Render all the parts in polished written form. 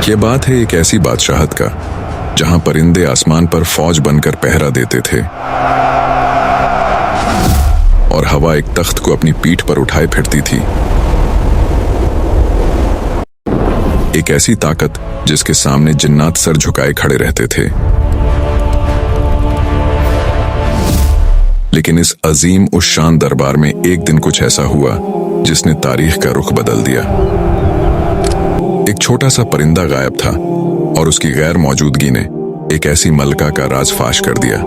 ये बात है एक ऐसी बादशाहत का जहां परिंदे आसमान पर फौज बनकर पहरा देते थे और हवा एक तख्त को अपनी पीठ पर उठाए फिरती थी। एक ऐसी ताकत जिसके सामने जिन्नात सर झुकाए खड़े रहते थे। लेकिन इस अजीम उस शान दरबार में एक दिन कुछ ऐसा हुआ जिसने तारीख का रुख बदल दिया। एक छोटा सा परिंदा गायब था और उसकी गैर मौजूदगी ने एक ऐसी मलका का राज फाश कर दिया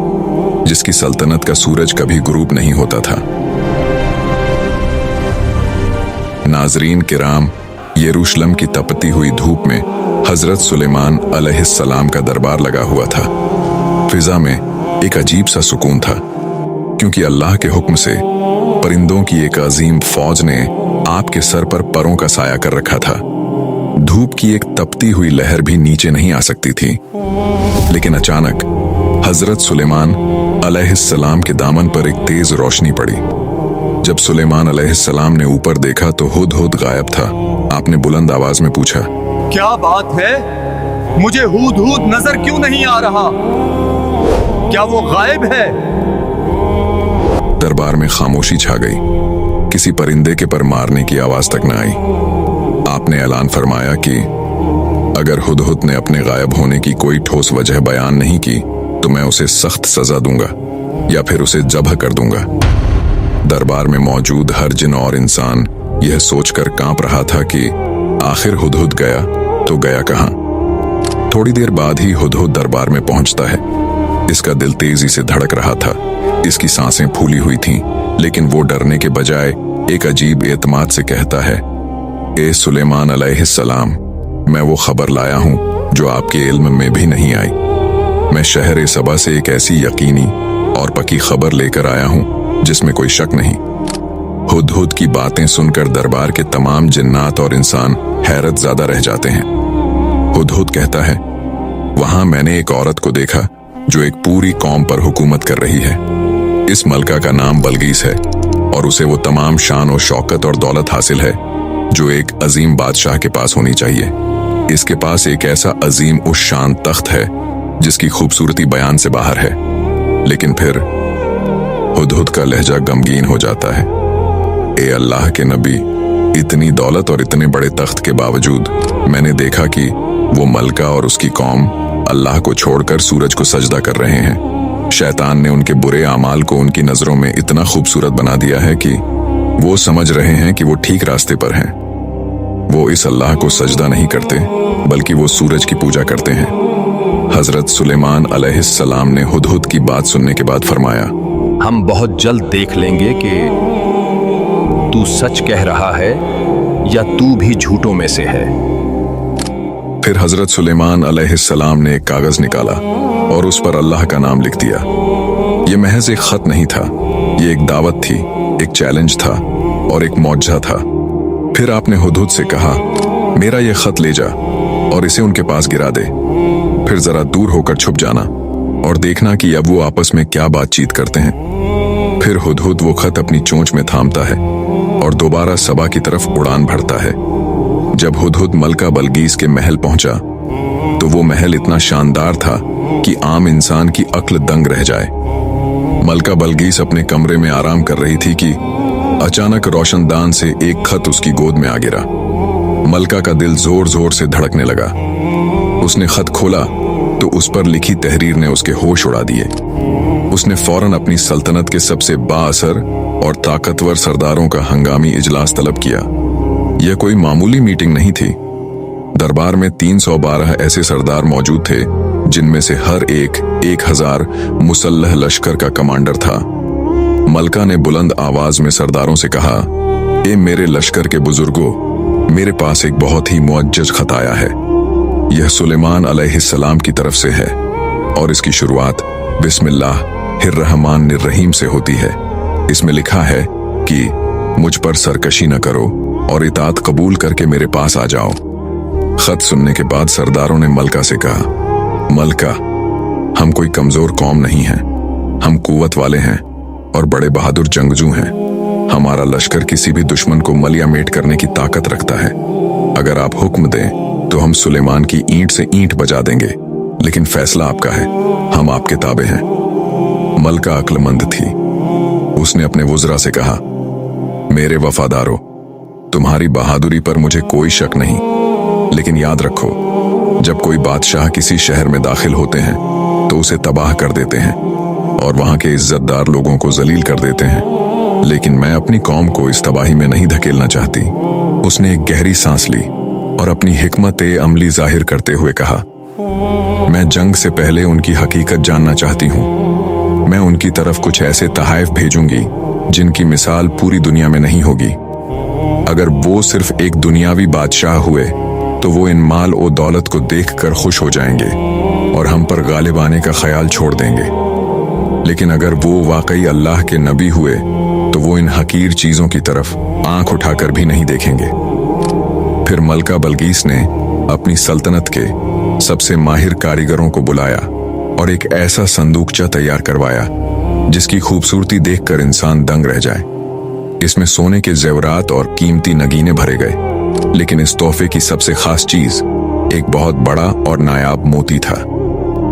जिसकी सल्तनत का सूरज कभी गुरूब नहीं होता था। नाजरीन किराम, यरूशलेम की तपती हुई धूप में हजरत सुलेमान अलैहिस्सलाम का दरबार लगा हुआ था। फिजा में एक अजीब सा सुकून था, क्योंकि अल्लाह के हुक्म से परिंदों की एक अजीम फौज ने आपके सर पर परों का साया कर रखा था। धूप की एक तपती हुई लहर भी नीचे नहीं आ सकती थी। लेकिन अचानक हजरत सुलेमान अलैहिस्सलाम के दामन पर एक तेज रोशनी पड़ी। जब सुलेमान अलैहिस्सलाम ने ऊपर देखा तो हुदहुद गायब था। आपने बुलंद आवाज में पूछा, क्या बात है? मुझे हुदहुद नजर क्यों नहीं आ रहा? क्या वो गायब है? दरबार में खामोशी छा गई। किसी परिंदे के पर मारने की आवाज तक न आई। आपने ऐलान फरमाया कि अगर हुदहुद ने अपने गायब होने की कोई ठोस वजह बयान नहीं की तो मैं उसे सख्त सजा दूंगा या फिर उसे जब्ह कर दूंगा। दरबार में मौजूद हर जिन और इंसान यह सोचकर कांप रहा था कि आखिर हुदहुद गया तो गया कहां। थोड़ी देर बाद ही हुदहुद दरबार में पहुंचता है। इसका दिल तेजी से धड़क रहा था, इसकी सांसें फूली हुई थीं, लेकिन वो डरने के बजाय एक अजीब एतमाद से कहता है, ए सुलेमान अलैहिस्सलाम, मैं वो खबर लाया हूं जो आपके इल्म में भी नहीं आई। मैं शहर सबा से एक ऐसी यकीनी और पक्की खबर लेकर आया हूं जिसमें कोई शक नहीं। हुदहुद की बातें सुनकर दरबार के तमाम जिन्नात और इंसान हैरत ज़्यादा रह जाते हैं। हुदहुद कहता है, वहां मैंने एक औरत को देखा जो एक पूरी कौम पर हुकूमत कर रही है। इस मलका का नाम बल्गीस है और उसे वो तमाम शान और शौकत और दौलत हासिल है जो एक अजीम बादशाह के पास होनी चाहिए। इसके पास एक ऐसा अजीम उस शान तख्त है जिसकी खूबसूरती बयान से बाहर है। लेकिन फिर हुदहुद का लहजा गमगीन हो जाता है। ए अल्लाह के नबी, इतनी दौलत और इतने बड़े तख्त के बावजूद मैंने देखा कि वो मलका और उसकी कौम अल्लाह को छोड़कर सूरज को सजदा कर रहे हैं। शैतान ने उनके बुरे आमाल को उनकी नजरों में इतना खूबसूरत बना दिया है कि वो समझ रहे हैं कि वो ठीक रास्ते पर हैं। वो इस अल्लाह को सजदा नहीं करते बल्कि वो सूरज की पूजा करते हैं। हजरत सुलेमान अलैहिस्सलाम ने हुदहुद की बात सुनने के बाद फरमाया, हम बहुत जल्द देख लेंगे कि तू सच कह रहा है या तू भी झूठों में से है। फिर हजरत सुलेमान अलैहिस्सलाम ने एक कागज निकाला और उस पर अल्लाह का नाम लिख दिया। ये महज एक खत नहीं था, ये एक दावत थी, एक चैलेंज था और एक मौजज़ा था। फिर आपने हुदहुद से कहा, मेरा ये खत ले जा और इसे उनके पास गिरा दे। फिर जरा दूर होकर छुप जाना और देखना कि अब वो आपस में क्या बातचीत करते हैं। फिर हुदहुद वो खत अपनी चोंच में थामता है और दोबारा सबा की तरफ उड़ान भरता है। जब हुदहुद मलका बल्गीस के महल पहुंचा तो वो महल इतना शानदार था कि आम इंसान की अक्ल दंग रह जाए। मलका बल्गीस अपने कमरे में आराम कर रही थी कि अचानक रोशनदान से एक खत उसकी गोद में आ गिरा। मलका का दिल जोर जोर से धड़कने लगा। उसने खत खोला तो उस पर लिखी तहरीर ने उसके होश उड़ा दिए। उसने फौरन अपनी सल्तनत के सबसे बाअसर और ताकतवर सरदारों का हंगामी इजलास तलब किया। यह कोई मामूली मीटिंग नहीं थी। दरबार में 312 ऐसे सरदार मौजूद थे जिनमें से हर एक 1000 मुसल्लह लश्कर का कमांडर था। मलका ने बुलंद आवाज में सरदारों से कहा, ए मेरे लश्कर के बुजुर्गों, मेरे पास एक बहुत ही मुअज्जज खत आया है। यह सुलेमान अलैहिस्सलाम की तरफ से है और इसकी शुरुआत बिस्मिल्लाहिर्रहमानिर्रहीम से होती है। इसमें लिखा है कि मुझ पर सरकशी न करो और इताअत कबूल करके मेरे पास आ जाओ। खत सुनने के बाद सरदारों ने मलका से कहा, मलका, हम कोई कमजोर कौम नहीं हैं, हम कुव्वत वाले हैं और बड़े बहादुर जंगजू हैं। हमारा लश्कर किसी भी दुश्मन को मलिया मेट करने की ताकत रखता है। अगर आप हुक्म दें तो हम सुलेमान की ईंट से ईंट बजा देंगे, लेकिन फैसला आपका है, हम आपके ताबे हैं। मलका अक्लमंद थी। उसने अपने वुज़रा से कहा, मेरे वफादारों, तुम्हारी बहादुरी पर मुझे कोई शक नहीं, लेकिन याद रखो, जब कोई बादशाह किसी शहर में दाखिल होते हैं तो उसे तबाह कर देते हैं और वहां के इज्जतदार लोगों को जलील कर देते हैं, लेकिन मैं अपनी कौम को इस तबाही में नहीं धकेलना चाहती। उसने एक गहरी सांस ली और अपनी हिकमत अमली जाहिर करते हुए कहा, मैं जंग से पहले उनकी हकीकत जानना चाहती हूँ। मैं उनकी तरफ कुछ ऐसे तहाइफ भेजूंगी जिनकी मिसाल पूरी दुनिया में नहीं होगी। अगर वो सिर्फ एक दुनियावी बादशाह हुए तो वो इन माल और दौलत को देखकर खुश हो जाएंगे और हम पर गालिब आने का ख्याल छोड़ देंगे, लेकिन अगर वो वाकई अल्लाह के नबी हुए तो वो इन हकीर चीजों की तरफ आंख उठाकर भी नहीं देखेंगे। फिर मलका बल्कीस ने अपनी सल्तनत के सबसे माहिर कारीगरों को बुलाया और एक ऐसा संदूकचा तैयार करवाया जिसकी खूबसूरती देखकर इंसान दंग रह जाए। इसमें सोने के जेवरात और कीमती नगीने भरे गए, लेकिन इस तोहफे की सबसे खास चीज एक बहुत बड़ा और नायाब मोती था।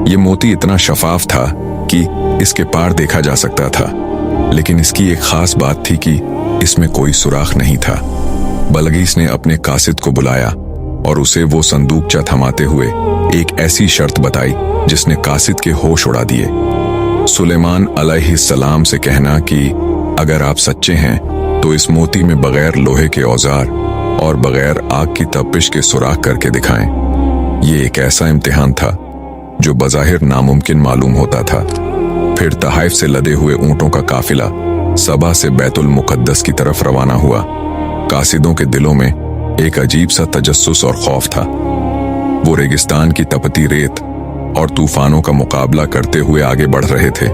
ये मोती इतना शफाफ था कि इसके पार देखा जा सकता था, लेकिन इसकी एक खास बात थी कि इसमें कोई सुराख नहीं था। बल्कीस ने अपने कासिद को बुलाया और उसे वो संदूकचा थमाते हुए एक ऐसी शर्त बताई जिसने कासिद के होश उड़ा दिए। सुलेमान अलैहिस्सलाम से कहना कि अगर आप सच्चे हैं तो इस मोती में बगैर लोहे के औजार और बगैर आग की तपिश के सुराख करके दिखाएं। ये एक ऐसा इम्तिहान था जो बज़ाहिर नामुमकिन मालूम होता था। फिर तहाइफ से लदे हुए ऊंटों का काफिला सबा से बैतुल मुकद्दस की तरफ रवाना हुआ। कासिदों के दिलों में एक अजीब सा तजस्सुस और खौफ था। वो रेगिस्तान की तपती रेत और तूफानों का मुकाबला करते हुए आगे बढ़ रहे थे।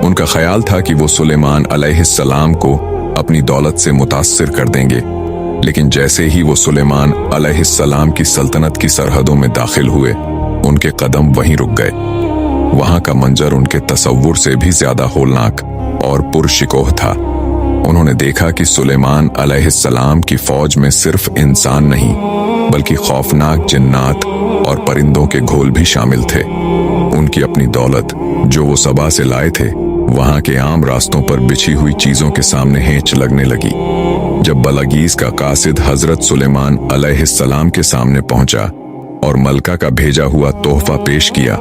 उनका ख्याल था कि वो सुलेमान अलैहिस्सलाम को अपनी दौलत से मुतासिर कर देंगे, लेकिन जैसे ही वो सुलेमान अलैहिस्सलाम की सल्तनत की सरहदों में दाखिल हुए, उनके कदम वहीं रुक गए। वहां का मंजर उनके तसव्वुर से भी ज्यादा होलनाक और पुरशिकोह था। उन्होंने देखा कि सुलेमान अलैहिस्सलाम की फौज में सिर्फ इंसान नहीं, बल्कि खौफनाक जिन्नात और परिंदों के घोल भी शामिल थे। उनकी अपनी दौलत जो वो सबा से लाए थे, वहां के आम रास्तों पर बिछी हुई चीजों के सामने हेंच लगने लगी। जब बल्कीस का कासिद हजरत सुलेमान अलैहिस्सलाम के सामने पहुंचा और मलका का भेजा हुआ तोहफा पेश किया,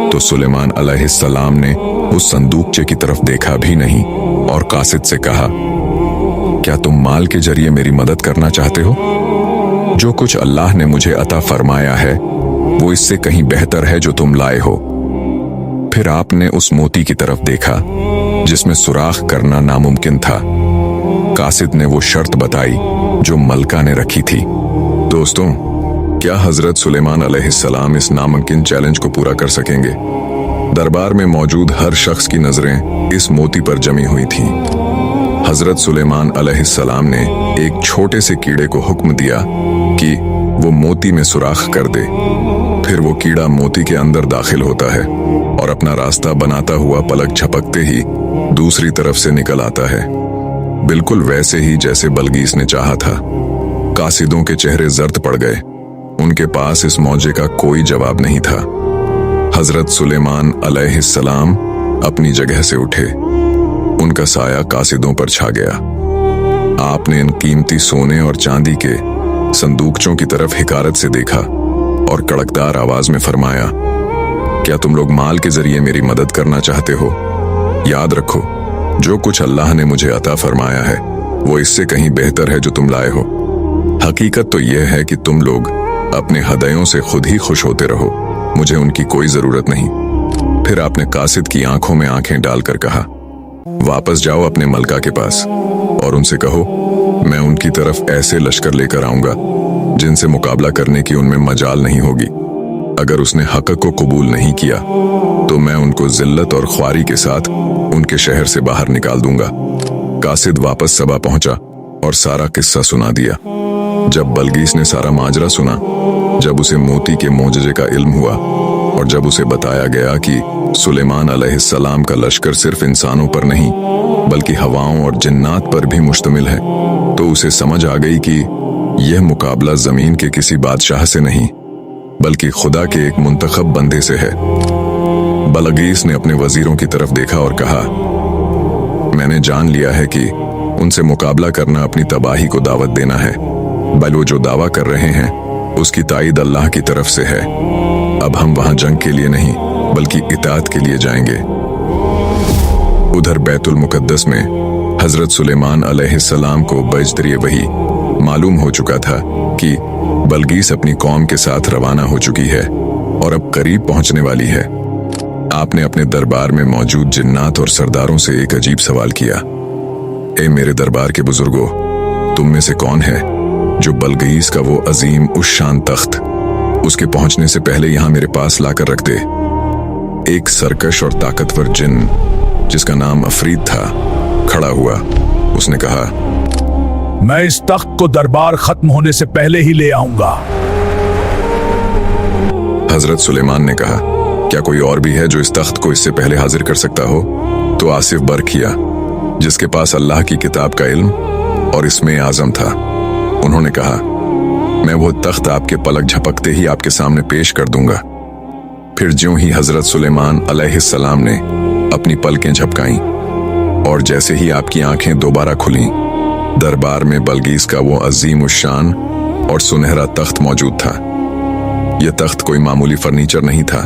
तो सुलेमान अलैहिस्सलाम ने उस संदूकचे की तरफ देखा भी नहीं और कासिद से कहा, क्या तुम माल के जरिए मेरी मदद करना चाहते हो? जो कुछ अल्लाह ने मुझे अता फरमाया है वो इससे कहीं बेहतर है जो तुम लाए हो। फिर आपने उस मोती की तरफ देखा जिसमें सुराख करना नामुमकिन था। कासिद ने वो शर्त बताई जो मलका ने रखी थी। दोस्तों, क्या हजरत सुलेमान अलैहिस्सलाम इस नामुमकिन चैलेंज को पूरा कर सकेंगे? दरबार में मौजूद हर शख्स की नजरें इस मोती पर जमी हुई थीं। हजरत सुलेमान अलैहिस्सलाम ने एक छोटे से कीड़े को हुक्म दिया कि वो मोती में सुराख कर दे। फिर वो कीड़ा मोती के अंदर दाखिल होता है और अपना रास्ता बनाता हुआ पलक झपकते ही दूसरी तरफ से निकल आता है, बिल्कुल वैसे ही जैसे बल्कीस ने चाहा था। कासिदों के चेहरे जर्द पड़ गए। उनके पास इस मौजे का कोई जवाब नहीं था। हजरत सुलेमान अलैहिस्सलाम अपनी जगह से उठे। उनका साया कासिदों पर छा गया। आपने इन कीमती सोने और चांदी के संदूकचों की तरफ हिकारत से देखा और कड़कदार आवाज में फरमाया, क्या तुम लोग माल के जरिए मेरी मदद करना चाहते हो? याद रखो, जो कुछ अल्लाह ने मुझे अता फरमाया है वो इससे कहीं बेहतर है जो तुम लाए हो। हकीकत तो यह है कि तुम लोग अपने हदयों से खुद ही खुश होते रहो, मुझे उनकी कोई जरूरत नहीं। फिर आपने कासिद की आंखों में आंखें डालकर कहा, वापस जाओ अपने मलका के पास और उनसे कहो, मैं उनकी तरफ ऐसे लश्कर लेकर आऊंगा जिनसे मुकाबला करने की उनमें मजाल नहीं होगी। अगर उसने हक को कबूल नहीं किया तो मैं उनको जिल्लत और ख्वारी के साथ उनके शहर से बाहर निकाल दूंगा। कासिद वापस सबा पहुंचा और सारा किस्सा सुना दिया। जब बल्कीस ने सारा माजरा सुना, जब उसे मोती के मोजजे का इल्म हुआ और जब उसे बताया गया कि सुलेमान अलैहिस्सलाम का लश्कर सिर्फ इंसानों पर नहीं बल्कि हवाओं और जिन्नात पर भी मुश्तमिल है, तो उसे समझ आ गई कि यह मुकाबला जमीन के किसी बादशाह से नहीं बल्कि खुदा के एक मुंतखब बंदे से है। बलगीस ने अपने वजीरों की तरफ देखा और कहा, मैंने जान लिया है कि उनसे मुकाबला करना अपनी तबाही को दावत देना है। बल वो जो दावा कर रहे हैं उसकी ताईद अल्लाह की तरफ से है। अब हम वहां जंग के लिए नहीं बल्कि इताअत के लिए जाएंगे। उधर बैतुल मुकद्दस में हजरत सुलेमान अलैहिस्सलाम को बजदरिए वही मालूम हो चुका था कि बलगीस अपनी कौम के साथ रवाना हो चुकी है और अब करीब पहुंचने वाली है। आपने अपने दरबार में मौजूद जिन्नात और सरदारों से एक अजीब सवाल किया, ए मेरे दरबार के बुजुर्गों, तुम में से कौन है जो बलगीस का वो अजीम उस शान तख्त उसके पहुंचने से पहले यहां मेरे पास लाकर रख दे। एक सरकश और ताकतवर जिन जिसका नाम अफरीद था खड़ा हुआ। उसने कहा, मैं इस तख्त को दरबार खत्म होने से पहले ही ले आऊंगा। हजरत सुलेमान ने कहा, क्या कोई और भी है जो इस तख्त को इससे पहले हाजिर कर सकता हो? तो आसिफ बरखिया, जिसके पास अल्लाह की किताब का इल्म और इसमें आजम था, उन्होंने कहा, मैं वो तख्त आपके पलक झपकते ही आपके सामने पेश कर दूंगा। फिर ज्यों ही हजरत सुलेमान अलैहिस्सलाम ने अपनी पलकें झपकाईं और जैसे ही आपकी आंखें दोबारा खुलीं, दरबार में बलगीस का वो अजीम उश्शान और सुनहरा तख्त मौजूद था। यह तख्त कोई मामूली फर्नीचर नहीं था।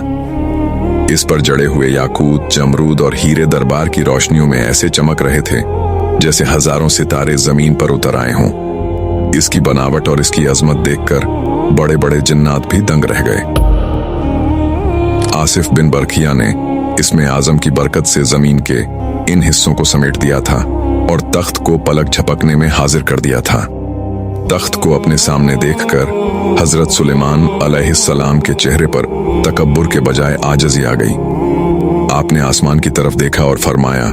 इस पर जड़े हुए याकूत, जमरूद और हीरे दरबार की रोशनियों में ऐसे चमक रहे थे जैसे हजारों सितारे जमीन पर उतर आए हों। इसकी बनावट और इसकी अजमत देखकर बड़े बड़े जिन्नात भी दंग रह गए। आसिफ बिन बरखिया ने इसमें आजम की बरकत से जमीन के इन हिस्सों को समेट दिया था और तख्त को पलक झपकने में हाजिर कर दिया था। तख्त को अपने सामने देखकर हजरत सुलेमान अलैहिस्सलाम के चेहरे पर तकब्बुर के बजाय आजज़ी आ गई। आपने आसमान की तरफ देखा और फरमाया,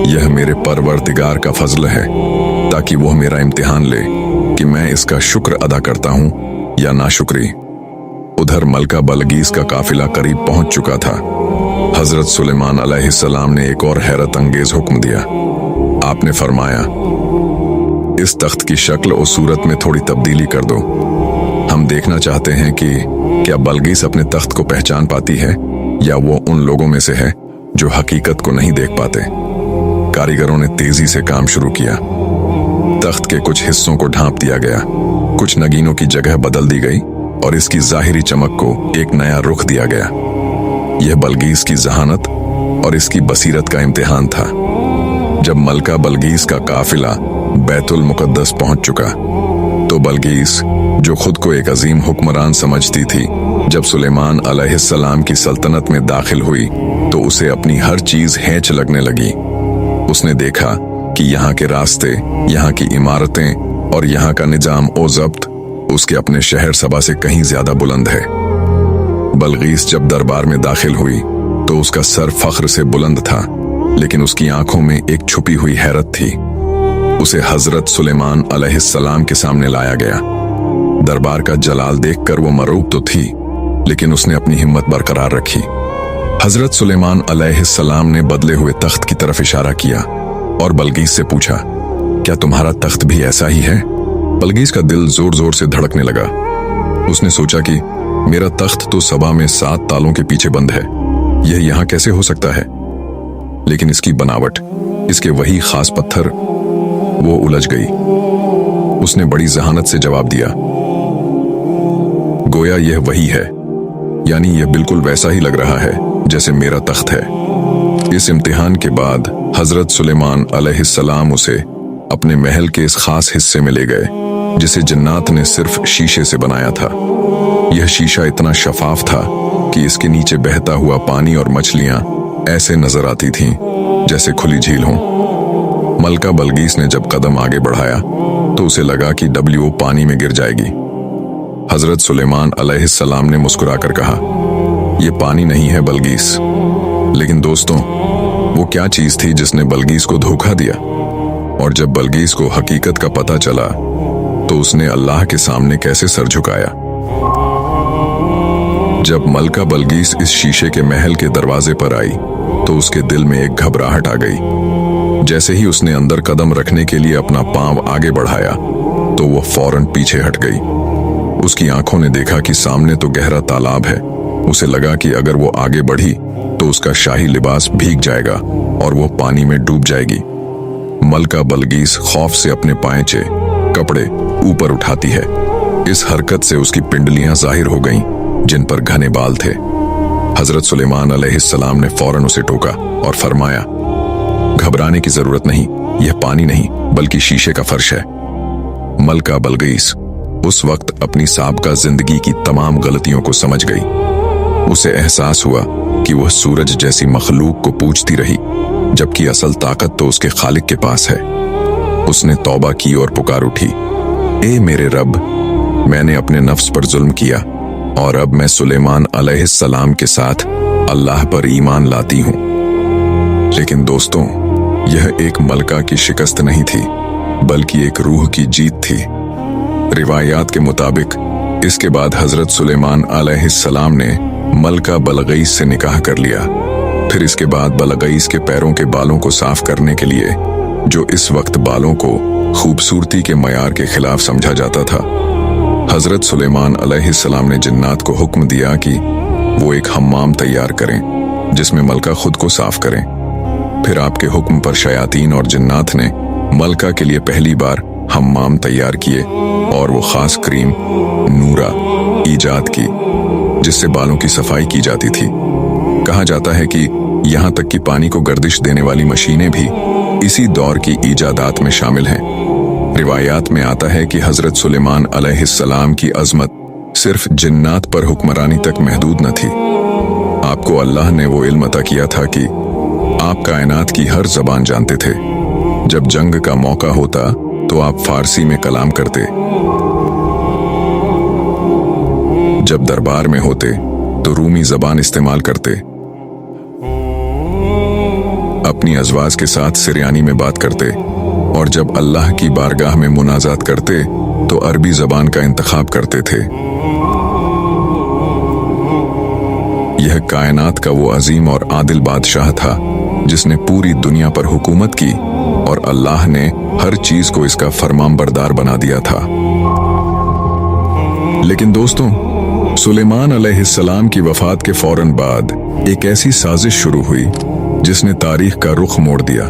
यह मेरे परवरदिगार का फजल है ताकि वह मेरा इम्तिहान ले कि मैं इसका शुक्र अदा करता हूं या नाशुक्री। उधर मलका बलगीस का काफिला करीब पहुंच चुका था। हजरत सुलेमान अलैहिस्सलाम ने एक और हैरत अंगेज हुक्म दिया। आपने फरमाया, इस तख्त की शक्ल और सूरत में थोड़ी तब्दीली कर दो। हम देखना चाहते हैं कि क्या बलगीस अपने तख्त को पहचान पाती है या वो उन लोगों में से है जो हकीकत को नहीं देख पाते। कारीगरों ने तेजी से काम शुरू किया। तख्त के कुछ हिस्सों को ढांप दिया गया, कुछ नगीनों की जगह बदल दी गई और इसकी जाहिरी चमक को एक नया रुख दिया गया। यह बलगीस की जहानत और इसकी बसीरत का इम्तिहान था। जब मलका बलगीस का काफिला बैतुल मुकद्दस पहुंच चुका तो बलगीस, जो खुद को एक अजीम हुक्मरान समझती थी, जब सुलेमान अलैहिस्सलाम की सल्तनत में दाखिल हुई तो उसे अपनी हर चीज हैंच लगने लगी। उसने देखा कि यहाँ के रास्ते, यहाँ की इमारतें और यहाँ का निजाम ओ ज़ब्त उसके अपने शहर सबा से कहीं ज्यादा बुलंद है। बलगीस जब दरबार में दाखिल हुई तो उसका सर फख्र से बुलंद था, लेकिन उसकी आंखों में एक छुपी हुई हैरत थी। उसे हजरत सुलेमान अलैहिस्सलाम के सामने लाया गया। दरबार का जलाल देखकर वो मरूब तो थी, लेकिन उसने अपनी हिम्मत बरकरार रखी। हजरत सुलेमान अलैहिस्सलाम ने बदले हुए तख्त की तरफ इशारा किया और बलगीस से पूछा, क्या तुम्हारा तख्त भी ऐसा ही है? बलगीस का दिल जोर जोर से धड़कने लगा। उसने सोचा कि मेरा तख्त तो सबा में 7 तालों के पीछे बंद है, यह यहाँ कैसे हो सकता है? लेकिन इसकी बनावट, इसके वही खास पत्थर, वो उलझ गई। उसने बड़ी जहानत से जवाब दिया, गोया यह वही है, यानी यह बिल्कुल वैसा ही लग रहा है जैसे मेरा तख्त है। इस इम्तिहान के बाद हजरत सुलेमान अलैहिस्सलाम उसे अपने महल के इस खास हिस्से में ले गए जिसे जिन्नात ने सिर्फ शीशे से बनाया था। यह शीशा इतना शफाफ था कि इसके नीचे बहता हुआ पानी और मछलियां ऐसे नजर आती थीं जैसे खुली झील हों। मलका बलगीस ने जब कदम आगे बढ़ाया तो उसे लगा कि डब्ल्यू पानी में गिर जाएगी। हजरत सुलेमान अलैहिस्सलाम ने मुस्कुराकर कहा, यह पानी नहीं है बलगीस। लेकिन दोस्तों, वो क्या चीज थी जिसने बलगीस को धोखा दिया? और जब बलगीस को हकीकत का पता चला तो उसने अल्लाह के सामने कैसे सर झुकाया? जब मलका बलगीस इस शीशे के महल के दरवाजे पर आई तो उसके दिल में एक घबराहट आ गई। जैसे ही उसने अंदर कदम रखने के लिए अपना पांव आगे बढ़ाया तो वो फौरन पीछे हट गई। उसकी आंखों ने देखा कि सामने तो गहरा तालाब है। उसे लगा कि अगर वो आगे बढ़ी तो उसका शाही लिबास भीग जाएगा और वो पानी में डूब जाएगी। मलका बलगीस खौफ से अपने पांचे कपड़े ऊपर उठाती है। इस हरकत से उसकी पिंडलियां जाहिर हो गईं, जिन पर घने बाल थे। हजरत सुलेमान अलैहिस्सलाम ने फौरन उसे टोका और फरमाया, घबराने की जरूरत नहीं, यह पानी नहीं बल्कि शीशे का फर्श है। मलका बलगीस उस वक्त अपनी साबका जिंदगी की तमाम गलतियों को समझ गई। उसे एहसास हुआ कि वह सूरज जैसी मखलूक को पूजती रही, जबकि असल ताकत तो उसके खालिक के पास है। उसने तौबा की और पुकार उठी, ए मेरे रब, मैंने अपने नफ्स पर जुल्म किया और अब मैं सुलेमान अलैहिस्सलाम के साथ अल्लाह पर ईमान लाती हूं। लेकिन दोस्तों, यह एक मलका की शिकस्त नहीं थी, बल्कि एक रूह की जीत थी। रिवायात के मुताबिक इसके बाद हजरत सुलेमान अलैहिस्सलाम ने मलका बलगीस से निकाह कर लिया। फिर इसके बाद बलगीस के पैरों के बालों को साफ करने के लिए, जो इस वक्त बालों को खूबसूरती के मयार के खिलाफ समझा जाता था, हजरत सुलेमान अलैहिस्सलाम ने जिन्नात को हुक्म दिया कि वो एक हम्माम तैयार करें जिसमें मलका खुद को साफ करें। फिर आपके हुक्म पर शयातीन और जिन्नात ने मलका के लिए पहली बार हम्माम तैयार किए और वो खास क्रीम नूरा ईजाद की जिससे बालों की सफाई की जाती थी। कहा जाता है कि यहाँ तक कि पानी को गर्दिश देने वाली मशीनें भी इसी दौर की ईजादात में शामिल हैं। रिवायात में आता है कि हजरत सुलेमान अलैहिस्सलाम की अजमत सिर्फ जिन्नात पर हुक्मरानी तक महदूद न थी। आपको अल्लाह ने वो इल्म अता किया था कि आप कायनात की हर जबान जानते थे। जब जंग का मौका होता तो आप फारसी में कलाम करते, जब दरबार में होते तो रूमी जबान इस्तेमाल करते, अपनी अजवाज के साथ सिरयानी में बात करते, और जब अल्लाह की बारगाह में मुनाजात करते तो अरबी जबान का इंतखाब करते थे। यह कायनात का वो अजीम और आदिल बादशाह था जिसने पूरी दुनिया पर हुकूमत की और अल्लाह ने हर चीज को इसका फरमानबरदार बना दिया था। लेकिन दोस्तों, सुलेमान अलैहिस्सलाम की वफात के फौरन बाद एक ऐसी साजिश शुरू हुई जिसने तारीख का रुख मोड़ दिया।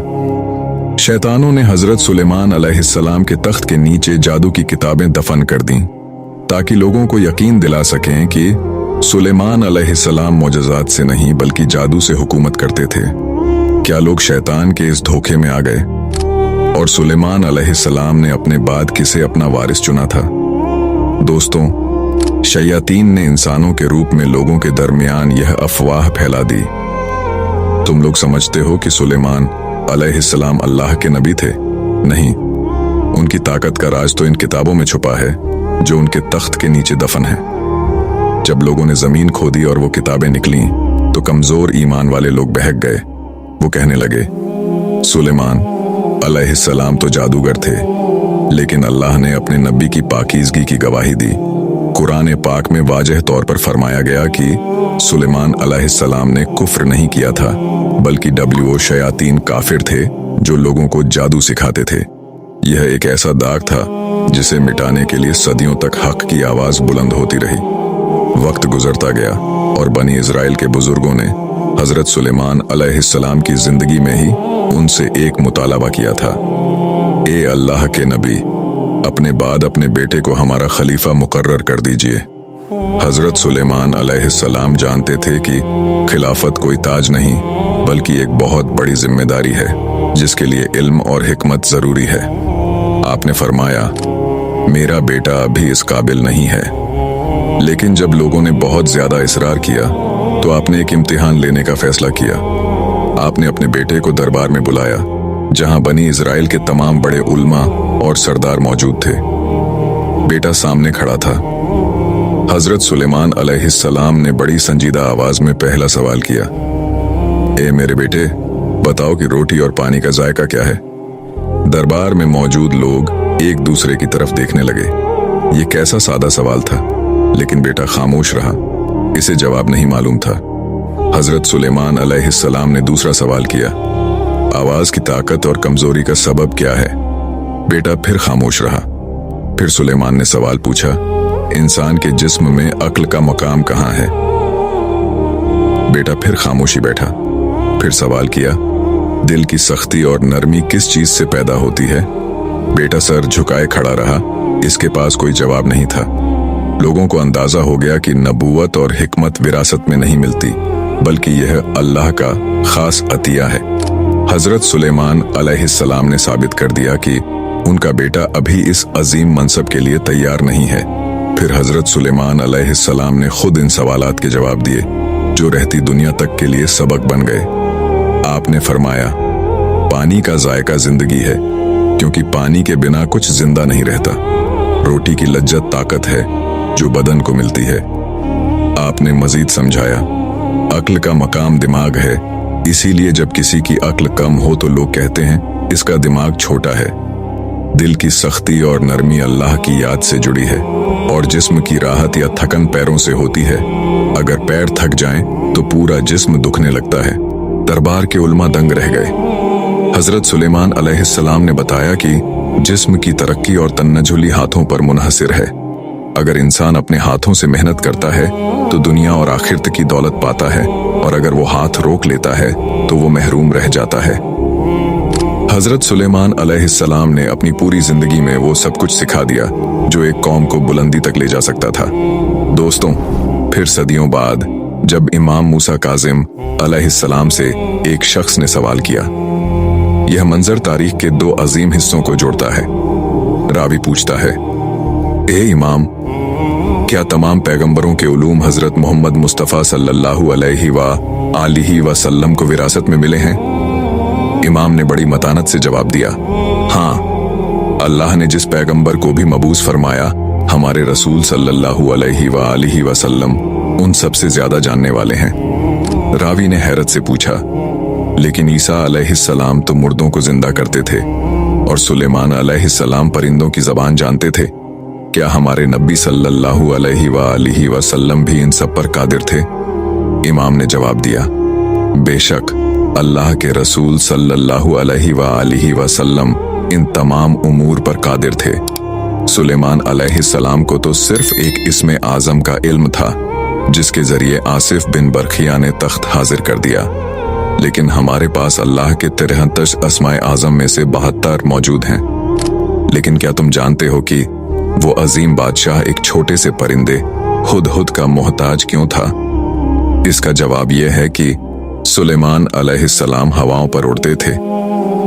शैतानों ने हजरत सुलेमान अलैहिस्सलाम के तख्त के नीचे जादू की किताबें दफन कर दी ताकि लोगों को यकीन दिला सकें कि सुलेमान अलैहिस्सलाम मोजज़ात से नहीं बल्कि जादू से हुकूमत करते थे। क्या लोग शैतान के इस धोखे में आ गए और सुलेमान अलैहिस्सलाम ने अपने बाद किसे अपना वारिस चुना था? दोस्तों, शयातीन ने इंसानों के रूप में लोगों के दरमियान यह अफवाह फैला दी। तुम लोग समझते हो कि सुलेमान अलैहिस्सलाम अल्लाह के नबी थे? नहीं, उनकी ताकत का राज तो इन किताबों में छुपा है जो उनके तख्त के नीचे दफन है। जब लोगों ने जमीन खोदी और वो किताबें निकली तो कमजोर ईमान वाले लोग बहक गए। वो कहने लगे, सुलेमान अलैहिस्सलाम तो जादूगर थे, लेकिन अल्लाह ने अपने नबी की पाकीज़गी की गवाही दी। कुरान पाक में वाज़ेह तौर पर फरमाया गया कि सुलेमान अलैहिस्सलाम ने कुफ्र नहीं किया था, बल्कि वो शयातीन काफिर थे जो लोगों को जादू सिखाते थे। यह एक ऐसा दाग था जिसे मिटाने के लिए सदियों तक हक की आवाज बुलंद होती रही। वक्त गुजरता गया और बनी इजराइल के बुजुर्गों ने हजरत सुलेमान अलैहिस्सलाम की जिंदगी में ही उनसे एक मुतालबा किया था, ए अल्लाह के नबी, अपने बाद अपने बेटे को हमारा खलीफा मुकर्रर कर दीजिए। हजरत सुलेमान अलैहिस्सलाम जानते थे कि खिलाफत कोई ताज नहीं बल्कि एक बहुत बड़ी जिम्मेदारी है जिसके लिए इल्म और हिकमत जरूरी है। आपने फरमाया, मेरा बेटा अभी इस काबिल नहीं है। लेकिन जब लोगों ने बहुत ज्यादा इसरार किया तो आपने एक इम्तिहान लेने का फैसला किया। आपने अपने बेटे को दरबार में बुलाया जहां बनी इजराइल के तमाम बड़े उल्मा और सरदार मौजूद थे। बेटा सामने खड़ा था। हजरत सुलेमान अलैहिस्सलाम ने बड़ी संजीदा आवाज में पहला सवाल किया, ए मेरे बेटे, बताओ कि रोटी और पानी का जायका क्या है? दरबार में मौजूद लोग एक दूसरे की तरफ देखने लगे। ये कैसा सादा सवाल था, लेकिन बेटा खामोश रहा। इसे जवाब नहीं मालूम था। हजरत सुलेमान अलैहिस्सलाम ने दूसरा सवाल किया, आवाज की ताकत और कमजोरी का सबब क्या है? बेटा फिर खामोश रहा। फिर सुलेमान ने सवाल पूछा, इंसान के जिस्म में अक्ल का मकाम कहाँ है? बेटा फिर खामोशी बैठा। फिर सवाल किया, दिल की सख्ती और नरमी किस चीज से पैदा होती है? बेटा सर झुकाए खड़ा रहा। इसके पास कोई जवाब नहीं था। लोगों को अंदाजा हो गया कि नबूवत और हिकमत विरासत में नहीं मिलती, बल्कि यह अल्लाह का खास अतिया है। हजरत सुलेमान अलैहिस्सलाम ने साबित कर दिया कि उनका बेटा अभी इस अजीम मनसब के लिए तैयार नहीं है। फिर हजरत सुलेमान अलैहिस्सलाम ने खुद इन सवालात के जवाब दिए, जो रहती दुनिया तक के लिए सबक बन गए। आपने फरमाया, पानी का जायका जिंदगी है, क्योंकि पानी के बिना कुछ जिंदा नहीं रहता। रोटी की लज्जत ताकत है जो बदन को मिलती है। आपने मजीद समझाया, अक्ल का मकाम दिमाग है, इसीलिए जब किसी की अक्ल कम हो तो लोग कहते हैं इसका दिमाग छोटा है। दिल की सख्ती और नरमी अल्लाह की याद से जुड़ी है, और जिस्म की राहत या थकन पैरों से होती है। अगर पैर थक जाएं तो पूरा जिस्म दुखने लगता है। दरबार के उलमा दंग रह गए। हजरत सुलेमान अलैहिस्सलाम ने बताया कि जिस्म की तरक्की और तन्नजुली हाथों पर मुनहसिर है। अगर इंसान अपने हाथों से मेहनत करता है तो दुनिया और आखिरत की दौलत पाता है, और अगर वो हाथ रोक लेता है तो वो महरूम रह जाता है। हजरत सुलेमान अलैहिस्सलाम ने अपनी पूरी जिंदगी में वो सब कुछ सिखा दिया जो एक कौम को बुलंदी तक ले जा सकता था। दोस्तों, फिर सदियों बाद जब इमाम मूसा काजिम अलैहिस्सलाम से एक शख्स ने सवाल किया, यह मंजर तारीख के दो अजीम हिस्सों को जोड़ता है। रावी पूछता है, ए इमाम, क्या तमाम पैगंबरों के उलूम हजरत मोहम्मद मुस्तफ़ा सल्लल्लाहु अलैहि वसल्लम को विरासत में मिले हैं? इमाम ने बड़ी मतानत से जवाब दिया, हाँ, अल्लाह ने जिस पैगंबर को भी मबूस फरमाया, हमारे रसूल सल्लल्लाहु अलैहि वसल्लम उन सबसे ज्यादा जानने वाले हैं। रावी ने हैरत से पूछा, लेकिन ईसा अलैहिस्सलाम तो मुर्दों को जिंदा करते थे, और सुलेमान अलैहिस्सलाम परिंदों की जबान जानते थे। क्या हमारे नबी सल्लल्लाहु अलैहि वसल्लम भी इन सब पर कादिर थे? इमाम ने जवाब दिया, बेशक अल्लाह के रसूल सल्लल्लाहु अलैहि वसल्लम इन तमाम उमूर पर कादिर थे। सुलेमान अलैहिस्सलाम को तो सिर्फ एक इस्मे आजम का इल्म था, जिसके जरिए आसिफ बिन बरखिया ने तख्त हाजिर कर दिया, लेकिन हमारे पास अल्लाह के 63 अस्माए आजम में से 72 मौजूद हैं। लेकिन क्या तुम जानते हो कि वो अजीम बादशाह एक छोटे से परिंदे हुदहुद का मोहताज क्यों था? इसका जवाब यह है कि सुलेमान अलैहिस्सलाम हवाओं पर उड़ते थे,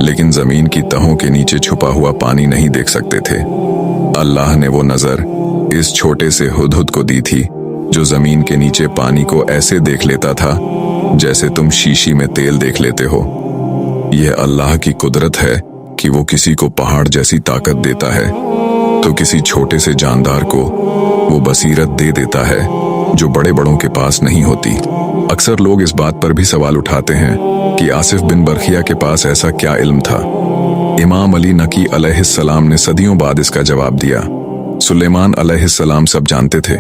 लेकिन जमीन की तहों के नीचे छुपा हुआ पानी नहीं देख सकते थे। अल्लाह ने वो नजर इस छोटे से हुदहुद को दी थी, जो जमीन के नीचे पानी को ऐसे देख लेता था जैसे तुम शीशी में तेल देख लेते हो। यह अल्लाह की कुदरत है कि वो किसी को पहाड़ जैसी ताकत देता है, तो किसी छोटे से जानदार को वो बसीरत दे देता है जो बड़े बड़ों के पास नहीं होती। अक्सर लोग इस बात पर भी सवाल उठाते हैं कि आसिफ बिन बरखिया के पास ऐसा क्या इल्म था। इमाम अली नकी अलैहिस्सलाम ने सदियों बाद इसका जवाब दिया। सुलेमान अलैहिस्सलाम सब जानते थे,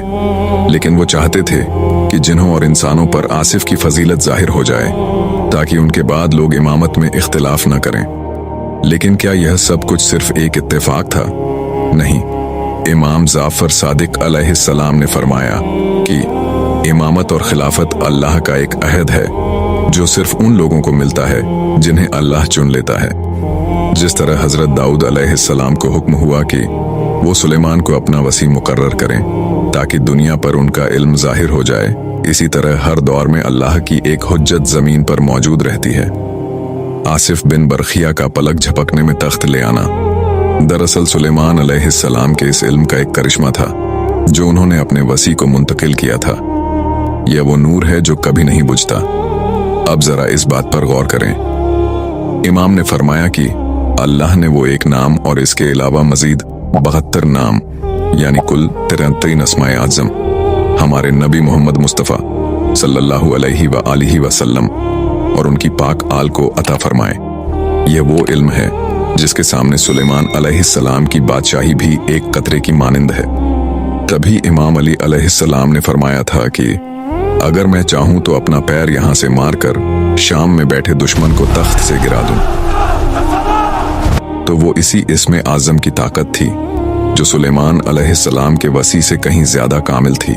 लेकिन वो चाहते थे कि जिन्हों और इंसानों पर आसिफ की फजीलत जाहिर हो जाए, ताकि उनके बाद लोग इमामत में इख्तिलाफ न करें। लेकिन क्या यह सब कुछ सिर्फ एक इत्तेफाक था? नहीं। इमाम जाफर सादिक अलैहिस्सलाम ने फरमाया कि इमामत और खिलाफत अल्लाह का एक अहद है, जो सिर्फ उन लोगों को मिलता है जिन्हें अल्लाह चुन लेता है। जिस तरह हजरत दाऊद अलैहिस्सलाम को हुक्म हुआ कि वो सुलेमान को अपना वसी मुकर्रर करें ताकि दुनिया पर उनका इल्म जाहिर हो जाए, इसी तरह हर दौर में अल्लाह की एक हुज्जत जमीन पर मौजूद रहती है। आसिफ बिन बरखिया का पलक झपकने में तख्त ले आना दरअसल सुलेमान अलैहिस्सलाम के इस इल्म का एक करिश्मा था, जो उन्होंने अपने वसी को मुंतकिल किया था। यह वो नूर है जो कभी नहीं बुझता। अब जरा इस बात पर गौर करें। इमाम ने फरमाया कि अल्लाह ने वो एक नाम और इसके अलावा मजीद 72 नाम यानी कुल 63 अस्माए आज़म हमारे नबी मोहम्मद मुस्तफ़ा सल्लल्लाहु अलैहि वसल्लम और उनकी पाक आल को अता फरमाए। यह वो इल्म है जिसके सामने सुलेमान अलैहिस्सलाम की बादशाही भी एक कतरे की मानिंद है। तभी इमाम अली अलैहिस्सलाम ने फरमाया था कि अगर मैं चाहूं तो अपना पैर यहां से मारकर शाम में बैठे दुश्मन को तख्त से गिरा दूं। तो वो इसी इस्मे आज़म की ताकत थी जो सुलेमान अलैहिस्सलाम के वसी से कहीं ज्यादा कामिल थी।